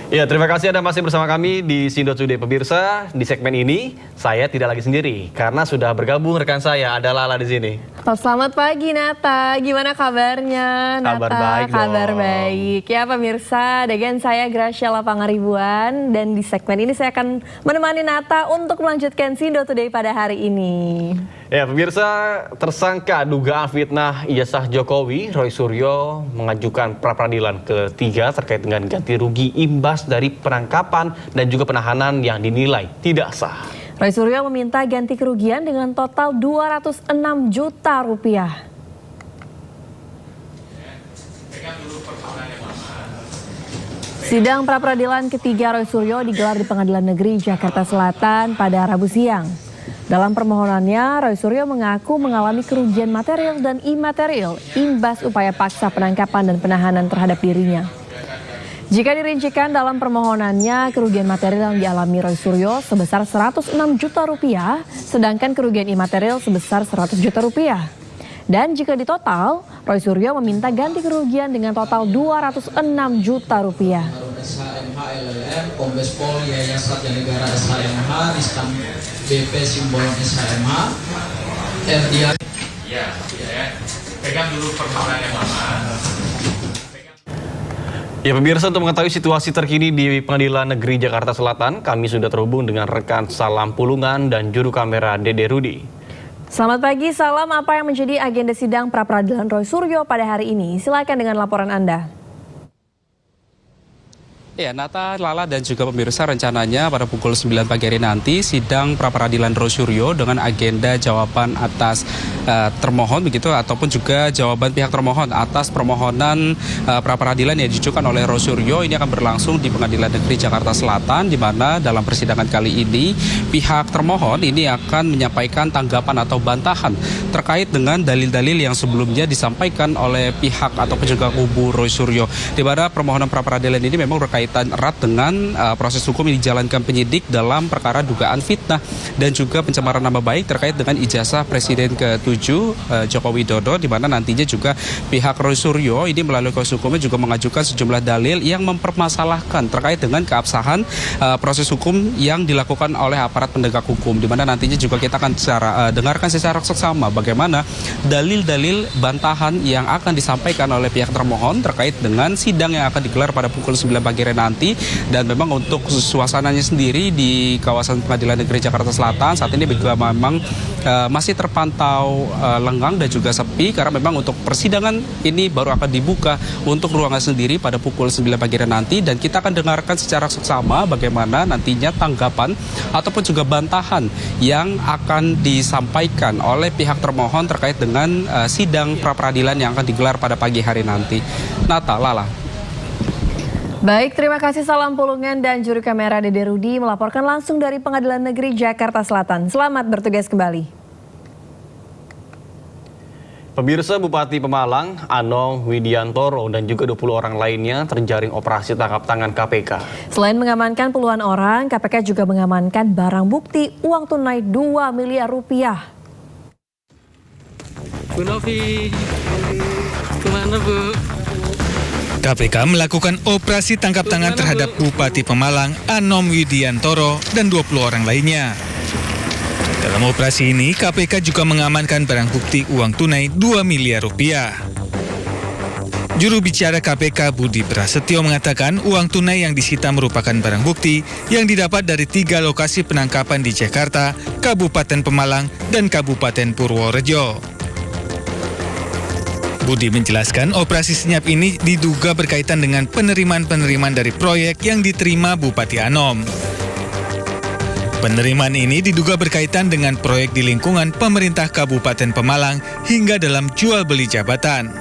Ya, terima kasih Anda masih bersama kami di Sindo Today pemirsa. Di segmen ini saya tidak lagi sendiri karena sudah bergabung rekan saya, ada Lala di sini. Selamat pagi Nata, gimana kabarnya Nata? Kabar baik dong. Kabar baik. Ya pemirsa, dengan saya Graciela Pangaribuan dan di segmen ini saya akan menemani Nata untuk melanjutkan Sindo Today pada hari ini. Ya pemirsa, tersangka dugaan fitnah ijazah Jokowi, Roy Suryo mengajukan pra-peradilan ketiga terkait dengan ganti rugi imbas dari penangkapan dan juga penahanan yang dinilai tidak sah. Roy Suryo meminta ganti kerugian dengan total 206 juta rupiah. Sidang pra-peradilan ketiga Roy Suryo digelar di Pengadilan Negeri Jakarta Selatan pada Rabu siang. Dalam permohonannya, Roy Suryo mengaku mengalami kerugian material dan imaterial imbas upaya paksa penangkapan dan penahanan terhadap dirinya. Jika dirincikan dalam permohonannya, kerugian material yang dialami Roy Suryo sebesar 106 juta rupiah, sedangkan kerugian imaterial sebesar 100 juta rupiah. Dan jika ditotal, Roy Suryo meminta ganti kerugian dengan total 206 juta rupiah. SHMH LLM, Kombes Pol Yaya Satya Negara SHMH, Ristam BP Simbolon SHMH, RDA. Ya, pegang dulu permohonannya Mama. Ya pemirsa, untuk mengetahui situasi terkini di Pengadilan Negeri Jakarta Selatan, kami sudah terhubung dengan rekan Salam Pulungan dan juru kamera Dede Rudi. Selamat pagi, Salam. Apa yang menjadi agenda sidang pra-peradilan Roy Suryo pada hari ini? Silakan dengan laporan Anda. Ya, Nata, Lala, dan juga pemirsa, rencananya pada pukul 9 pagi hari nanti sidang pra-peradilan Roy Suryo dengan agenda jawaban atas termohon begitu ataupun juga jawaban pihak termohon atas permohonan pra-peradilan yang diajukan oleh Roy Suryo ini akan berlangsung di Pengadilan Negeri Jakarta Selatan, di mana dalam persidangan kali ini pihak termohon ini akan menyampaikan tanggapan atau bantahan terkait dengan dalil-dalil yang sebelumnya disampaikan oleh pihak ataupun juga kubu Roy Suryo, di mana permohonan pra-peradilan ini memang berkaitan erat dengan proses hukum yang dijalankan penyidik dalam perkara dugaan fitnah dan juga pencemaran nama baik terkait dengan ijazah Presiden ke-7 Joko Widodo, di mana nantinya juga pihak Roy Suryo ini melalui kuasa hukumnya juga mengajukan sejumlah dalil yang mempermasalahkan terkait dengan keabsahan proses hukum yang dilakukan oleh aparat penegak hukum, di mana nantinya juga kita akan dengarkan secara seksama bagaimana dalil-dalil bantahan yang akan disampaikan oleh pihak termohon terkait dengan sidang yang akan digelar pada pukul 9 pagi nanti. Dan memang untuk suasananya sendiri di kawasan Pengadilan Negeri Jakarta Selatan saat ini juga memang masih terpantau lenggang dan juga sepi, karena memang untuk persidangan ini baru akan dibuka untuk ruangan sendiri pada pukul 9 pagi nanti, dan kita akan dengarkan secara seksama bagaimana nantinya tanggapan ataupun juga bantahan yang akan disampaikan oleh pihak termohon terkait dengan sidang pra-peradilan yang akan digelar pada pagi hari nanti. Nata, Lala. Baik, terima kasih Salam Pulungan dan juru kamera Dede Rudi melaporkan langsung dari Pengadilan Negeri Jakarta Selatan. Selamat bertugas kembali. Pemirsa, Bupati Pemalang, Anong Widiantoro dan juga 20 orang lainnya terjaring operasi tangkap tangan KPK. Selain mengamankan puluhan orang, KPK juga mengamankan barang bukti uang tunai 2 miliar rupiah. Bu Novi, kemana Bu? KPK melakukan operasi tangkap tangan terhadap Bupati Pemalang, Anom Widiantoro, dan 20 orang lainnya. Dalam operasi ini, KPK juga mengamankan barang bukti uang tunai 2 miliar rupiah. Juru bicara KPK Budi Prasetyo mengatakan uang tunai yang disita merupakan barang bukti yang didapat dari 3 lokasi penangkapan di Jakarta, Kabupaten Pemalang, dan Kabupaten Purworejo. Budi menjelaskan operasi senyap ini diduga berkaitan dengan penerimaan-penerimaan dari proyek yang diterima Bupati Anom. Penerimaan ini diduga berkaitan dengan proyek di lingkungan pemerintah Kabupaten Pemalang hingga dalam jual beli jabatan.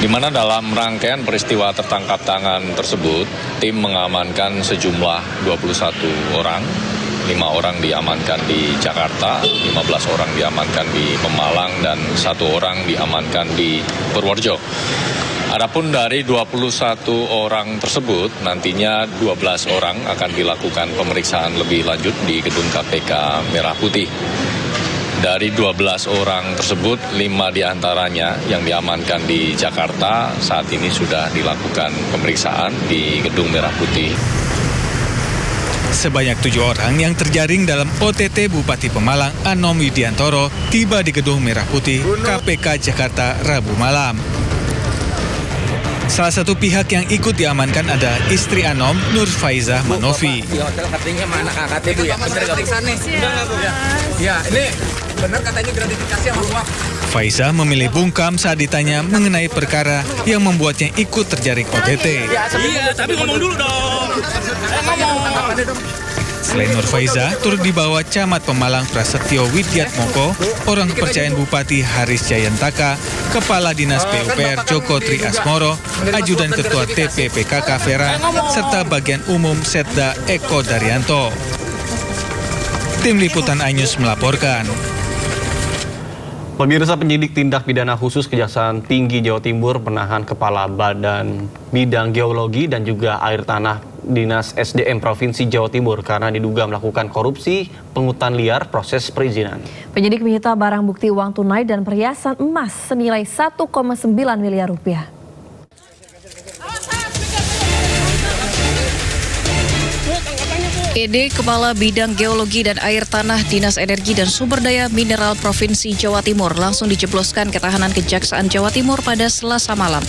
Di mana dalam rangkaian peristiwa tertangkap tangan tersebut, tim mengamankan sejumlah 21 orang. 5 orang diamankan di Jakarta, 15 orang diamankan di Pemalang, dan 1 orang diamankan di Purworejo. Adapun dari 21 orang tersebut, nantinya 12 orang akan dilakukan pemeriksaan lebih lanjut di gedung KPK Merah Putih. Dari 12 orang tersebut, 5 diantaranya yang diamankan di Jakarta saat ini sudah dilakukan pemeriksaan di Gedung Merah Putih. Sebanyak 7 orang yang terjaring dalam OTT Bupati Pemalang Anom Widiantoro tiba di Gedung Merah Putih KPK Jakarta Rabu malam. Salah satu pihak yang ikut diamankan adalah istri Anom, Nur Faizah Manovi. Di hotel katanya sama anak angkatnya Bu ya, bener nggak Bu? Ya, ini benar katanya gratifikasi sama uang. Faizah memilih bungkam saat ditanya mengenai perkara yang membuatnya ikut terjaring OTT. Iya, tapi ngomong dulu dong. Selain Nur Faizah, turut dibawa Camat Pemalang Prasetyo Widyatmoko, orang kepercayaan Bupati Haris Jayantaka, Kepala Dinas PUPR Joko Tri Asmoro, Ajudan Ketua TPPKK Vera, serta Bagian Umum Setda Eko Daryanto. Tim Liputan iNews melaporkan. Pemirsa, penyidik tindak pidana khusus Kejaksaan Tinggi Jawa Timur menahan Kepala Badan Bidang Geologi dan juga Air Tanah Dinas SDM Provinsi Jawa Timur karena diduga melakukan korupsi penghutan liar proses perizinan. Penyidik menyita barang bukti uang tunai dan perhiasan emas senilai 1,9 miliar rupiah. ED Kepala Bidang Geologi dan Air Tanah Dinas Energi dan Sumber Daya Mineral Provinsi Jawa Timur langsung dijebloskan ke tahanan Kejaksaan Jawa Timur pada Selasa malam.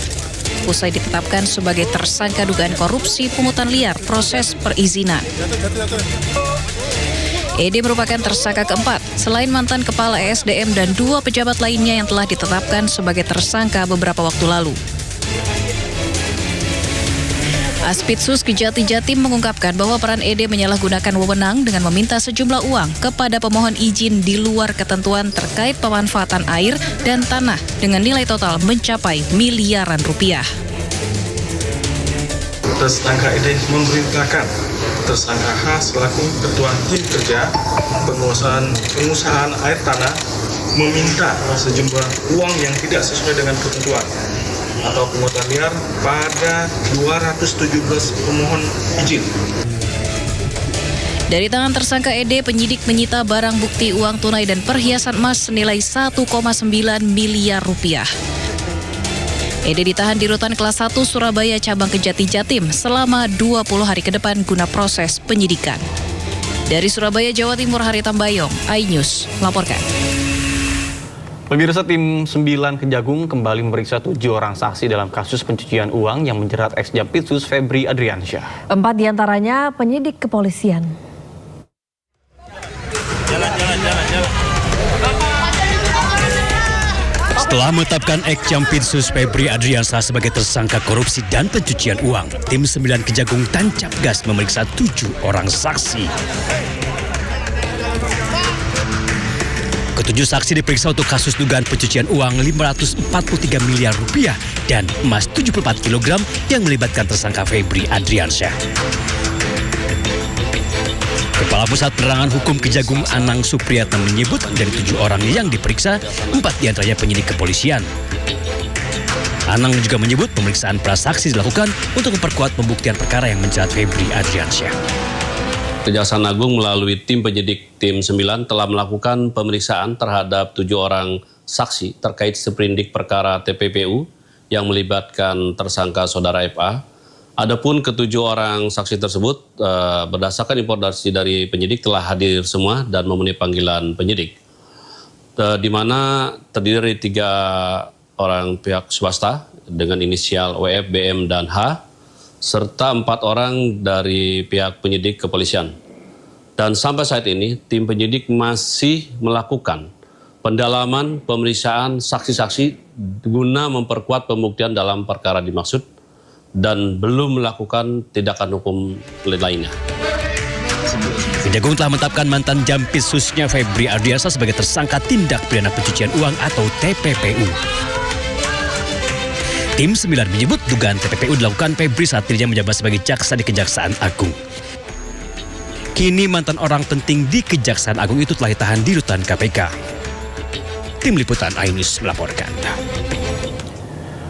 Usai ditetapkan sebagai tersangka dugaan korupsi pungutan liar proses perizinan. ED merupakan tersangka keempat, selain mantan Kepala ESDM dan 2 pejabat lainnya yang telah ditetapkan sebagai tersangka beberapa waktu lalu. Aspidsus Kejati Jatim mengungkapkan bahwa peran ED menyalahgunakan wewenang dengan meminta sejumlah uang kepada pemohon izin di luar ketentuan terkait pemanfaatan air dan tanah dengan nilai total mencapai miliaran rupiah. Tersangka ED memerintahkan tersangka H selaku Ketua Tim Kerja Pengusahaan Air Tanah meminta sejumlah uang yang tidak sesuai dengan ketentuan atau pungutan liar pada 217 pemohon izin. Dari tangan tersangka ED, penyidik menyita barang bukti uang tunai dan perhiasan emas senilai 1,9 miliar rupiah. ED ditahan di Rutan Kelas 1 Surabaya Cabang Kejati Jatim selama 20 hari ke depan guna proses penyidikan. Dari Surabaya, Jawa Timur, Hari Tambayong, iNews melaporkan. Pemirsa, tim 9 Kejagung kembali memeriksa 7 orang saksi dalam kasus pencucian uang yang menjerat ex-Jampitsus Febri Adriansyah. 4 diantaranya penyidik kepolisian. Setelah menetapkan ex-Jampitsus Febri Adriansyah sebagai tersangka korupsi dan pencucian uang, tim 9 Kejagung tancap gas memeriksa 7 orang saksi. Ketujuh saksi diperiksa untuk kasus dugaan pencucian uang 543 miliar rupiah dan emas 74 kg yang melibatkan tersangka Febri Adriansyah. Kepala Pusat Penerangan Hukum Kejagung Anang Supriyatna menyebut dari 7 orang yang diperiksa, 4 diantaranya penyidik kepolisian. Anang juga menyebut pemeriksaan prasaksi dilakukan untuk memperkuat pembuktian perkara yang menjerat Febri Adriansyah. Kejaksaan Agung melalui tim penyidik tim 9 telah melakukan pemeriksaan terhadap 7 orang saksi terkait seprindik perkara TPPU yang melibatkan tersangka saudara FA. Adapun ketujuh orang saksi tersebut berdasarkan informasi dari penyidik telah hadir semua dan memenuhi panggilan penyidik. Di mana terdiri dari 3 orang pihak swasta dengan inisial WF, BM, dan H, serta 4 orang dari pihak penyidik kepolisian. Dan sampai saat ini, tim penyidik masih melakukan pendalaman pemeriksaan saksi-saksi guna memperkuat pembuktian dalam perkara dimaksud dan belum melakukan tindakan hukum lainnya. Kejagung telah menetapkan mantan Jampitsusnya Febri Adriansyah sebagai tersangka tindak pidana pencucian uang atau TPPU. Tim 9 menyebut dugaan TPPU dilakukan Febri saat dirinya menjabat sebagai jaksa di Kejaksaan Agung. Kini mantan orang penting di Kejaksaan Agung itu telah ditahan di rutan KPK. Tim Liputan iNews melaporkan.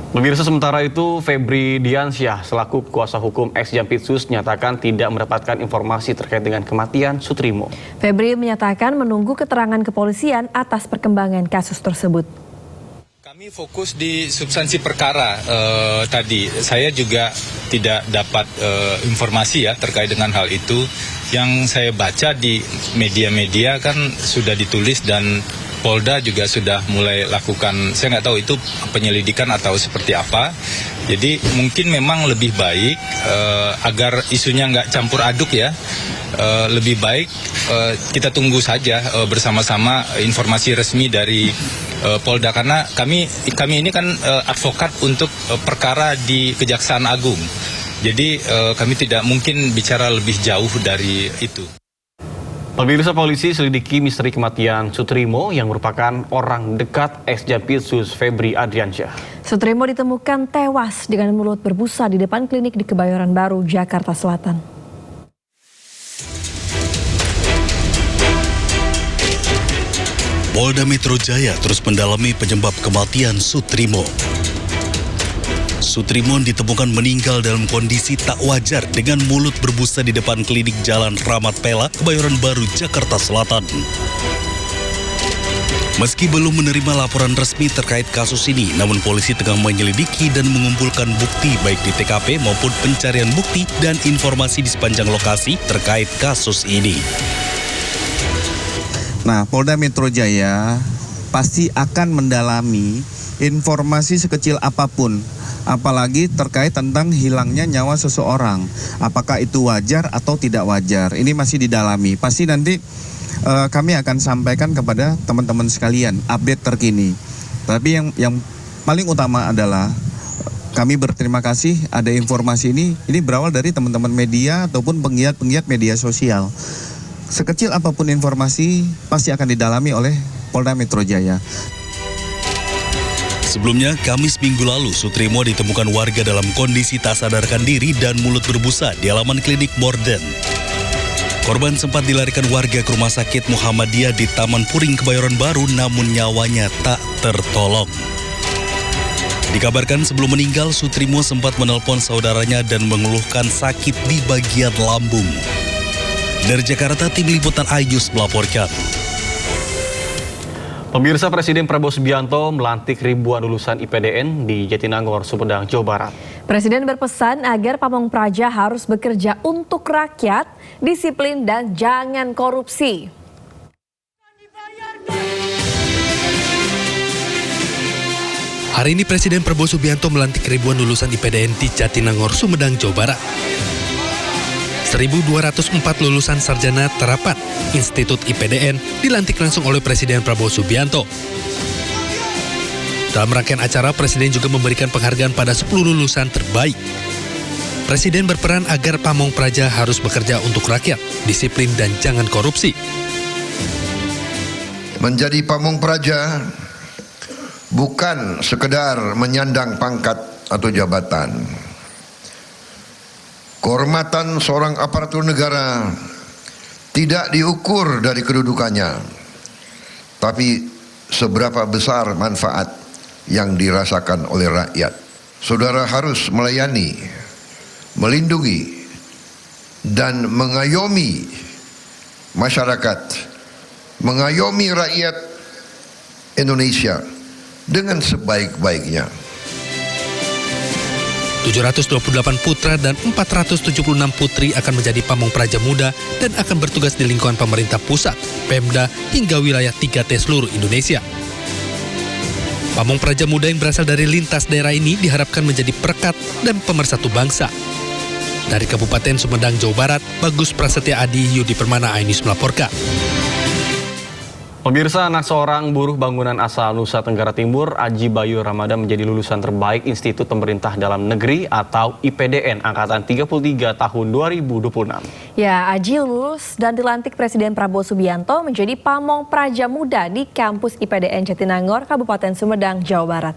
Pemirsa, sementara itu Febri Diansyah selaku kuasa hukum ex Jampitsus nyatakan tidak mendapatkan informasi terkait dengan kematian Sutrimo. Febri menyatakan menunggu keterangan kepolisian atas perkembangan kasus tersebut. Kami fokus di substansi perkara tadi. Saya juga tidak dapat informasi ya terkait dengan hal itu. Yang saya baca di media-media kan sudah ditulis dan Polda juga sudah mulai lakukan, saya nggak tahu itu penyelidikan atau seperti apa. Jadi mungkin memang lebih baik agar isunya nggak campur aduk ya. Lebih baik kita tunggu saja bersama-sama informasi resmi dari Polda, karena kami ini kan advokat untuk perkara di Kejaksaan Agung. Jadi kami tidak mungkin bicara lebih jauh dari itu. Pemirsa, polisi selidiki misteri kematian Sutrimo yang merupakan orang dekat ex Jampitsus Febri Diansyah. Sutrimo ditemukan tewas dengan mulut berbusa di depan klinik di Kebayoran Baru, Jakarta Selatan. Polda Metro Jaya terus mendalami penyebab kematian Sutrimo. Sutrimo ditemukan meninggal dalam kondisi tak wajar dengan mulut berbusa di depan klinik Jalan Ramat Pela, Kebayoran Baru, Jakarta Selatan. Meski belum menerima laporan resmi terkait kasus ini, namun polisi tengah menyelidiki dan mengumpulkan bukti baik di TKP maupun pencarian bukti dan informasi di sepanjang lokasi terkait kasus ini. Nah, Polda Metro Jaya pasti akan mendalami informasi sekecil apapun, apalagi terkait tentang hilangnya nyawa seseorang. Apakah itu wajar atau tidak wajar? Ini masih didalami. Pasti nanti kami akan sampaikan kepada teman-teman sekalian update terkini. Tapi yang paling utama adalah kami berterima kasih ada informasi ini berawal dari teman-teman media ataupun penggiat-penggiat media sosial. Sekecil apapun informasi pasti akan didalami oleh Polda Metro Jaya. Sebelumnya, Kamis minggu lalu, Sutrimo ditemukan warga dalam kondisi tak sadarkan diri dan mulut berbusa di halaman klinik Morden. Korban sempat dilarikan warga ke Rumah Sakit Muhammadiyah di Taman Puring, Kebayoran Baru, namun nyawanya tak tertolong. Dikabarkan sebelum meninggal, Sutrimo sempat menelpon saudaranya dan mengeluhkan sakit di bagian lambung. Dari Jakarta, tim liputan iNews melaporkan. Pemirsa, Presiden Prabowo Subianto melantik ribuan lulusan IPDN di Jatinangor, Sumedang, Jawa Barat. Presiden berpesan agar Pamong Praja harus bekerja untuk rakyat, disiplin dan jangan korupsi. Hari ini Presiden Prabowo Subianto melantik ribuan lulusan IPDN di Jatinangor, Sumedang, Jawa Barat. 1.204 lulusan sarjana terapan Institut IPDN dilantik langsung oleh Presiden Prabowo Subianto. Dalam rangkaian acara, Presiden juga memberikan penghargaan pada 10 lulusan terbaik. Presiden berperan agar Pamong Praja harus bekerja untuk rakyat, disiplin dan jangan korupsi. Menjadi Pamong Praja bukan sekedar menyandang pangkat atau jabatan. Kehormatan seorang aparatur negara tidak diukur dari kedudukannya, tapi seberapa besar manfaat yang dirasakan oleh rakyat. Saudara harus melayani, melindungi, dan mengayomi masyarakat, mengayomi rakyat Indonesia dengan sebaik-baiknya. 728 putra dan 476 putri akan menjadi Pamong Praja Muda dan akan bertugas di lingkungan pemerintah pusat, Pemda, hingga wilayah 3T seluruh Indonesia. Pamong Praja Muda yang berasal dari lintas daerah ini diharapkan menjadi perekat dan pemersatu bangsa. Dari Kabupaten Sumedang, Jawa Barat, Bagus Prasetya Adi, Yudi Permana, iNews melaporkan. Pemirsa, anak seorang buruh bangunan asal Nusa Tenggara Timur, Aji Bayu Ramadan, menjadi lulusan terbaik Institut Pemerintah Dalam Negeri atau IPDN Angkatan 33 tahun 2026. Ya, Aji lulus dan dilantik Presiden Prabowo Subianto menjadi Pamong Praja Muda di kampus IPDN Jatinangor, Kabupaten Sumedang, Jawa Barat.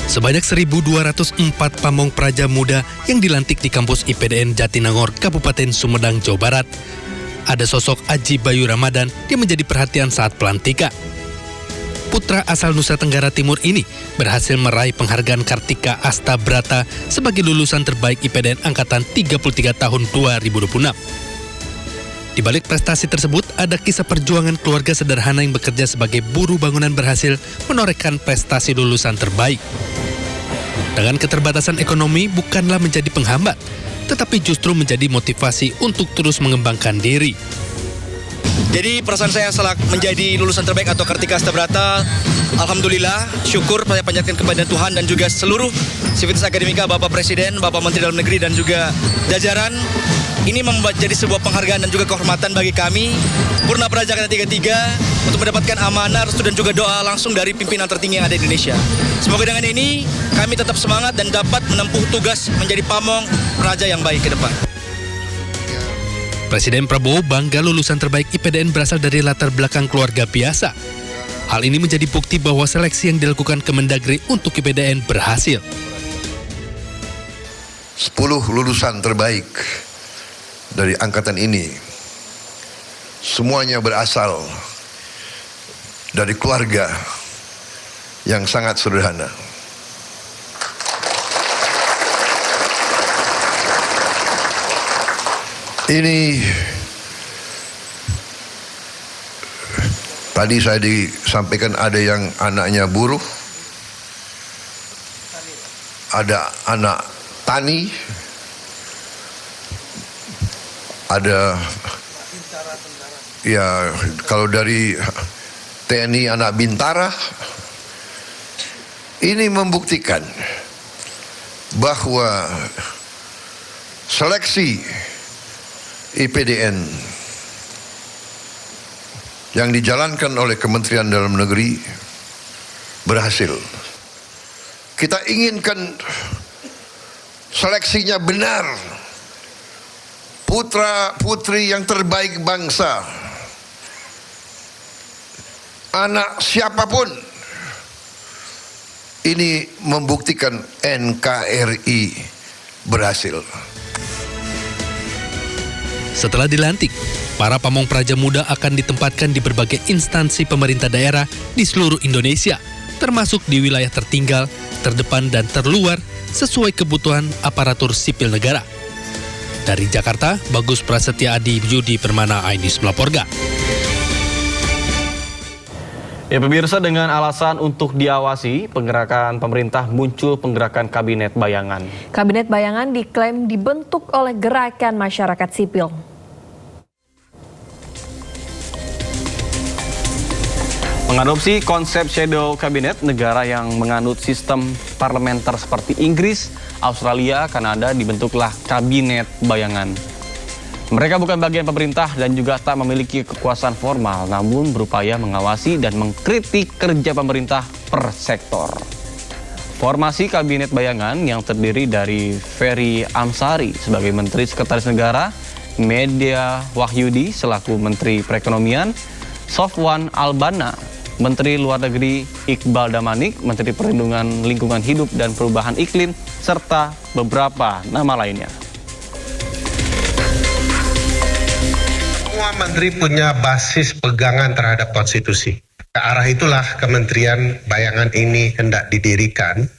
Sebanyak 1.204 Pamong Praja Muda yang dilantik di kampus IPDN Jatinangor, Kabupaten Sumedang, Jawa Barat. ada sosok Aji Bayu Ramadan yang menjadi perhatian saat pelantikan. Putra asal Nusa Tenggara Timur ini berhasil meraih penghargaan Kartika Astabrata sebagai lulusan terbaik IPDN Angkatan 33 tahun 2026. Di balik prestasi tersebut, ada kisah perjuangan keluarga sederhana yang bekerja sebagai buruh bangunan berhasil menorehkan prestasi lulusan terbaik. Dengan keterbatasan ekonomi bukanlah menjadi penghambat, tetapi justru menjadi motivasi untuk terus mengembangkan diri. Jadi perasaan saya setelah menjadi lulusan terbaik atau Kartika Astabrata, alhamdulillah, syukur saya panjatkan kepada Tuhan dan juga seluruh Sivitas Akademika, Bapak Presiden, Bapak Menteri Dalam Negeri dan juga jajaran. Ini membuat jadi sebuah penghargaan dan juga kehormatan bagi kami, Purna Praja Angkatan 33, untuk mendapatkan amanah, restu dan juga doa langsung dari pimpinan tertinggi yang ada di Indonesia. Semoga dengan ini kami tetap semangat dan dapat menempuh tugas menjadi pamong raja yang baik ke depan. Presiden Prabowo bangga lulusan terbaik IPDN berasal dari latar belakang keluarga biasa. Hal ini menjadi bukti bahwa seleksi yang dilakukan Kemendagri untuk IPDN berhasil. 10 lulusan terbaik dari angkatan ini semuanya berasal dari keluarga yang sangat sederhana. Ini tadi saya disampaikan ada yang anaknya buruh, ada anak tani, ada ya kalau dari TNI anak Bintara. Ini membuktikan bahwa seleksi IPDN yang dijalankan oleh Kementerian Dalam Negeri berhasil. Kita inginkan seleksinya benar. Putra-putri yang terbaik bangsa, anak siapapun, ini membuktikan NKRI berhasil. Setelah dilantik, para pamong praja muda akan ditempatkan di berbagai instansi pemerintah daerah di seluruh Indonesia, termasuk di wilayah tertinggal, terdepan, dan terluar sesuai kebutuhan aparatur sipil negara. Dari Jakarta, Bagus Prasetya Adi Yudi Permana, iNews melaporkan. Ya pemirsa, dengan alasan untuk diawasi penggerakan pemerintah muncul penggerakan Kabinet Bayangan. Kabinet Bayangan diklaim dibentuk oleh gerakan masyarakat sipil. Mengadopsi konsep shadow cabinet, negara yang menganut sistem parlementer seperti Inggris, Australia, Kanada dibentuklah Kabinet Bayangan. Mereka bukan bagian pemerintah dan juga tak memiliki kekuasaan formal, namun berupaya mengawasi dan mengkritik kerja pemerintah per sektor. Formasi Kabinet Bayangan yang terdiri dari Ferry Amsari sebagai Menteri Sekretaris Negara, Media Wahyudi selaku Menteri Perekonomian, Sofwan Albana, Menteri Luar Negeri Iqbal Damanik, Menteri Perlindungan Lingkungan Hidup dan Perubahan Iklim, serta beberapa nama lainnya. Semua menteri punya basis pegangan terhadap konstitusi. Ke arah itulah Kementerian Bayangan ini hendak didirikan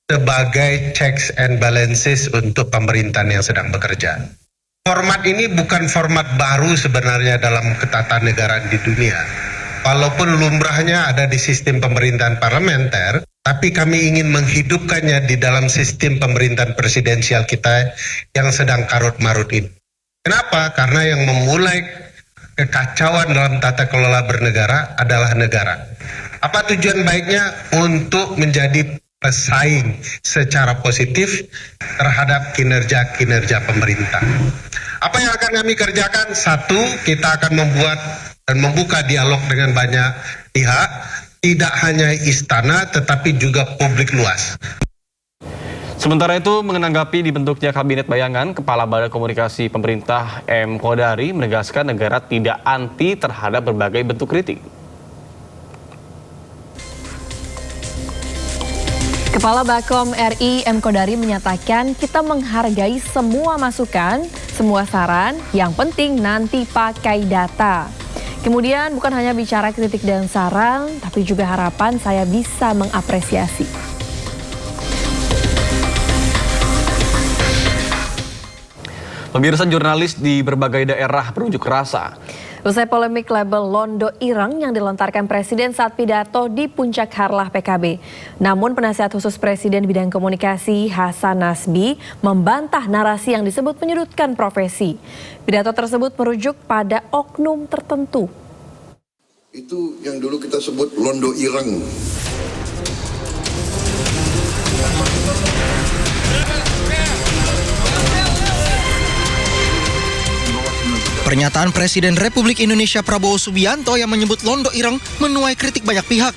sebagai checks and balances untuk pemerintahan yang sedang bekerja. Format ini bukan format baru sebenarnya dalam ketatanegaraan di dunia. Walaupun lumrahnya ada di sistem pemerintahan parlementer, tapi kami ingin menghidupkannya di dalam sistem pemerintahan presidensial kita yang sedang karut-marut ini. Kenapa? Karena yang memulai kekacauan dalam tata kelola bernegara adalah negara. Apa tujuan baiknya? Untuk menjadi pesaing secara positif terhadap kinerja-kinerja pemerintah. Apa yang akan kami kerjakan? Satu, kita akan membuat dan membuka dialog dengan banyak pihak, tidak hanya istana tetapi juga publik luas. Sementara itu, menanggapi dibentuknya Kabinet Bayangan, Kepala Badan Komunikasi Pemerintah M. Kodari menegaskan negara tidak anti terhadap berbagai bentuk kritik. Kepala Bakom RI M. Kodari menyatakan kita menghargai semua masukan semua saran, yang penting nanti pakai data. Kemudian bukan hanya bicara kritik dan saran, tapi juga harapan saya bisa mengapresiasi. Pemirsa, jurnalis di berbagai daerah berunjuk rasa. Usai polemik label Londo Ireng yang dilontarkan Presiden saat pidato di Puncak Harlah PKB. Namun penasihat khusus Presiden bidang komunikasi Hasan Nasbi membantah narasi yang disebut menyudutkan profesi. Pidato tersebut merujuk pada oknum tertentu. Itu yang dulu kita sebut Londo Ireng. Pernyataan Presiden Republik Indonesia Prabowo Subianto yang menyebut Londo Ireng menuai kritik banyak pihak.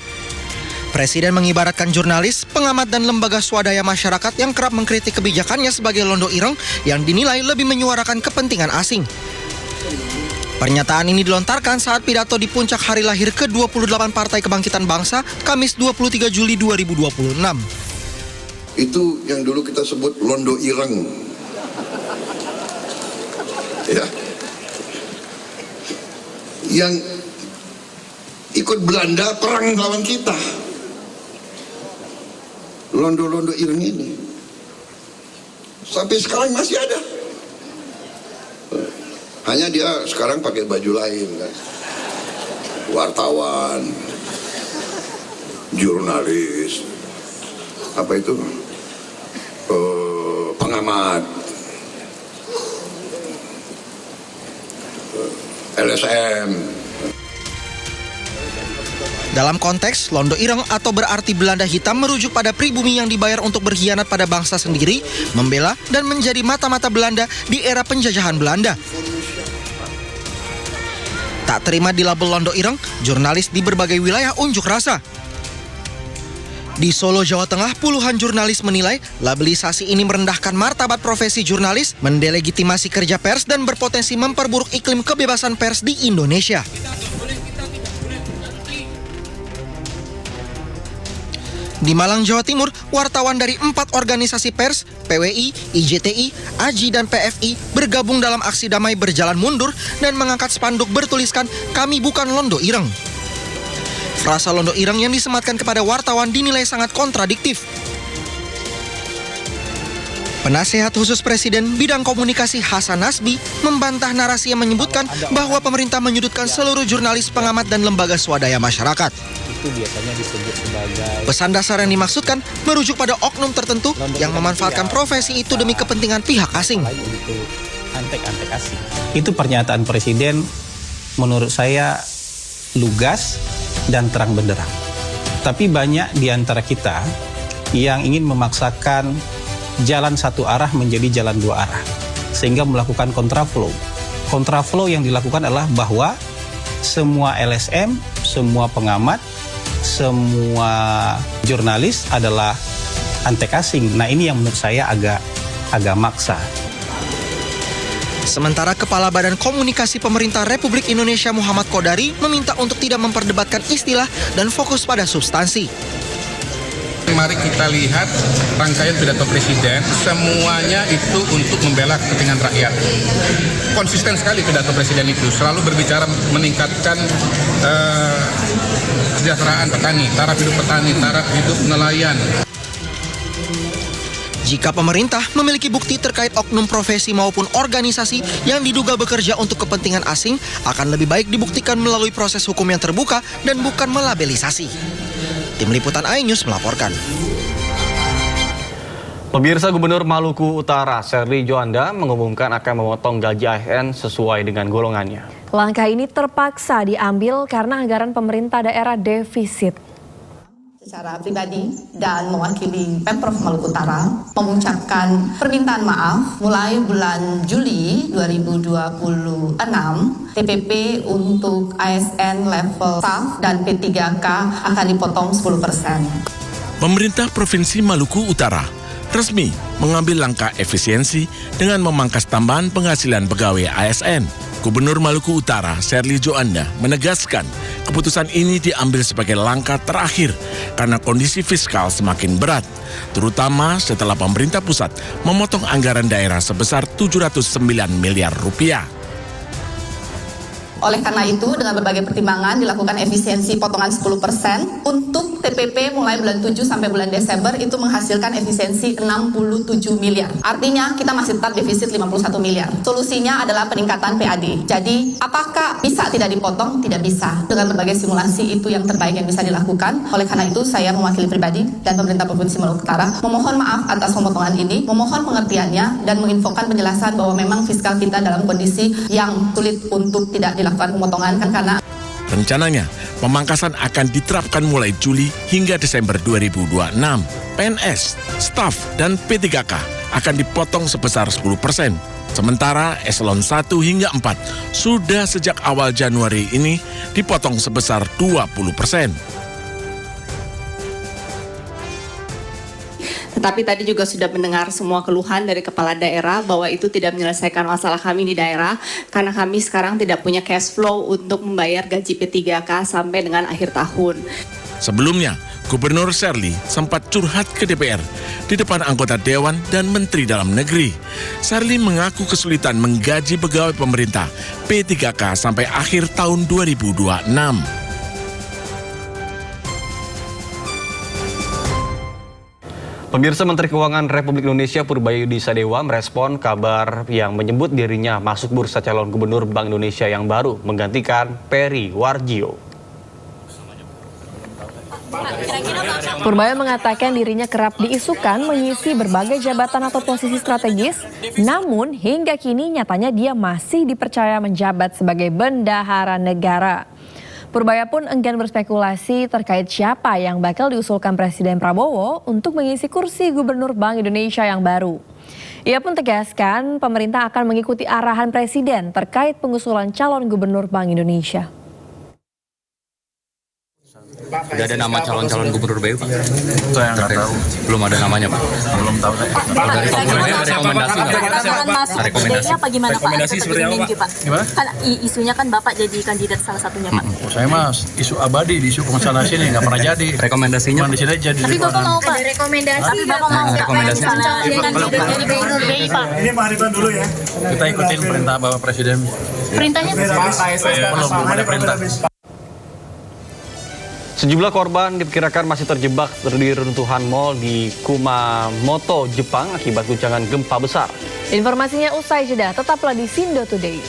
Presiden mengibaratkan jurnalis, pengamat dan lembaga swadaya masyarakat yang kerap mengkritik kebijakannya sebagai Londo Ireng yang dinilai lebih menyuarakan kepentingan asing. Pernyataan ini dilontarkan saat pidato di puncak hari lahir ke-28 Partai Kebangkitan Bangsa, Kamis 23 Juli 2026. Itu yang dulu kita sebut Londo Ireng. Ya. Yang ikut Belanda perang lawan kita. Londo-londo Ireng ini sampai sekarang masih ada. Hanya dia sekarang pakai baju lain kan. Wartawan, jurnalis, apa itu, pengamat, LSM. Dalam konteks, Londo Ireng atau berarti Belanda hitam merujuk pada pribumi yang dibayar untuk berkhianat pada bangsa sendiri, membela dan menjadi mata-mata Belanda di era penjajahan Belanda. Tak terima di label Londo Ireng, jurnalis di berbagai wilayah unjuk rasa. Di Solo, Jawa Tengah, puluhan jurnalis menilai labelisasi ini merendahkan martabat profesi jurnalis, mendelegitimasi kerja pers, dan berpotensi memperburuk iklim kebebasan pers di Indonesia. Di Malang, Jawa Timur, wartawan dari 4 organisasi pers, PWI, IJTI, AJI, dan PFI bergabung dalam aksi damai berjalan mundur dan mengangkat spanduk bertuliskan "Kami bukan Londo Ireng". Frasa Londo Ireng yang disematkan kepada wartawan dinilai sangat kontradiktif. Penasehat khusus Presiden bidang komunikasi Hasan Nasbi membantah narasi yang menyebutkan bahwa pemerintah menyudutkan seluruh jurnalis, pengamat, dan lembaga swadaya masyarakat. Itu biasanya disebut sebagai pesan dasar yang dimaksudkan merujuk pada oknum tertentu yang memanfaatkan profesi itu demi kepentingan pihak asing. antek-antek asing. Itu pernyataan Presiden menurut saya lugas dan terang benderang. Tapi banyak di antara kita yang ingin memaksakan jalan satu arah menjadi jalan dua arah, sehingga melakukan kontraflow. Kontraflow yang dilakukan adalah bahwa semua LSM, semua pengamat, semua jurnalis adalah antek asing. Nah, ini yang menurut saya agak maksa. Sementara Kepala Badan Komunikasi Pemerintah Republik Indonesia Muhammad Kodari meminta untuk tidak memperdebatkan istilah dan fokus pada substansi. Mari kita lihat rangkaian pidato Presiden, semuanya itu untuk membela kepentingan rakyat. Konsisten sekali pidato Presiden itu, selalu berbicara meningkatkan kesejahteraan petani, taraf hidup petani, taraf hidup nelayan. Jika pemerintah memiliki bukti terkait oknum profesi maupun organisasi yang diduga bekerja untuk kepentingan asing, akan lebih baik dibuktikan melalui proses hukum yang terbuka dan bukan melabelisasi. Tim Liputan iNews melaporkan. Pemirsa, Gubernur Maluku Utara Serly Joanda mengumumkan akan memotong gaji ASN sesuai dengan golongannya. Langkah ini terpaksa diambil karena anggaran pemerintah daerah defisit. Secara pribadi dan mewakili Pemprov Maluku Utara mengucapkan permintaan maaf mulai bulan Juli 2026 TPP untuk ASN level staff dan P3K akan dipotong 10%. Pemerintah Provinsi Maluku Utara resmi mengambil langkah efisiensi dengan memangkas tambahan penghasilan pegawai ASN. Gubernur Maluku Utara Serly Joanda menegaskan keputusan ini diambil sebagai langkah terakhir karena kondisi fiskal semakin berat, terutama setelah pemerintah pusat memotong anggaran daerah sebesar 709 miliar rupiah. Oleh karena itu, dengan berbagai pertimbangan dilakukan efisiensi potongan 10% untuk TPP mulai bulan 7 sampai bulan Desember itu menghasilkan efisiensi 67 miliar. Artinya kita masih tetap defisit 51 miliar. Solusinya adalah peningkatan PAD. Jadi, apakah bisa tidak dipotong? Tidak bisa. Dengan berbagai simulasi itu yang terbaik yang bisa dilakukan. Oleh karena itu, saya mewakili pribadi dan pemerintah Provinsi Maluku Utara memohon maaf atas pemotongan ini, memohon pengertiannya dan menginfokan penjelasan bahwa memang fiskal kita dalam kondisi yang sulit untuk tidak dilakukan pemotongan karena Rencananya, pemangkasan akan diterapkan mulai Juli hingga Desember 2026. PNS, staf, dan P3K akan dipotong sebesar 10%. Sementara eselon 1 hingga 4 sudah sejak awal Januari ini dipotong sebesar 20%. Tetapi tadi juga sudah mendengar semua keluhan dari kepala daerah bahwa itu tidak menyelesaikan masalah kami di daerah karena kami sekarang tidak punya cash flow untuk membayar gaji P3K sampai dengan akhir tahun. Sebelumnya, Gubernur Sherly sempat curhat ke DPR di depan anggota Dewan dan Menteri Dalam Negeri. Sherly mengaku kesulitan menggaji pegawai pemerintah P3K sampai akhir tahun 2026. Pemirsa, Menteri Keuangan Republik Indonesia Purbayudi Sadewa merespon kabar yang menyebut dirinya masuk bursa calon gubernur Bank Indonesia yang baru menggantikan Peri Warjio. Purbaya mengatakan dirinya kerap diisukan mengisi berbagai jabatan atau posisi strategis, namun hingga kini nyatanya dia masih dipercaya menjabat sebagai bendahara negara. Purbaya pun enggan berspekulasi terkait siapa yang bakal diusulkan Presiden Prabowo untuk mengisi kursi Gubernur Bank Indonesia yang baru. Ia pun tegaskan pemerintah akan mengikuti arahan Presiden terkait pengusulan calon Gubernur Bank Indonesia. Udah ada nama calon-calon gubernur baru, Pak? Saya nggak tahu. Belum ada namanya, Pak? Belum tahu. Dari Pak Purbaya ada rekomendasi nggak? Ada rekomendasi apa gimana, Pak? Rekomendasi seperti apa, Pak? Gimana? Kan isunya kan Bapak jadi kandidat salah satunya, Pak. Saya mas, isu abadi di isu pengesahan sini nggak pernah jadi. Rekomendasinya? Di sini jadi. Tapi Bapak mau, Pak? Ada rekomendasi. Tapi Bapak mau rekomendasi. jadi gubernur BI, Pak? Ini Pak Ridwan dulu ya. Kita ikutin perintah Bapak Presiden. Perintahnya? Belum ada perintah. Sejumlah korban diperkirakan masih terjebak di runtuhan mal di Kumamoto, Jepang akibat guncangan gempa besar. Informasinya usai jeda, tetaplah di Sindo Today.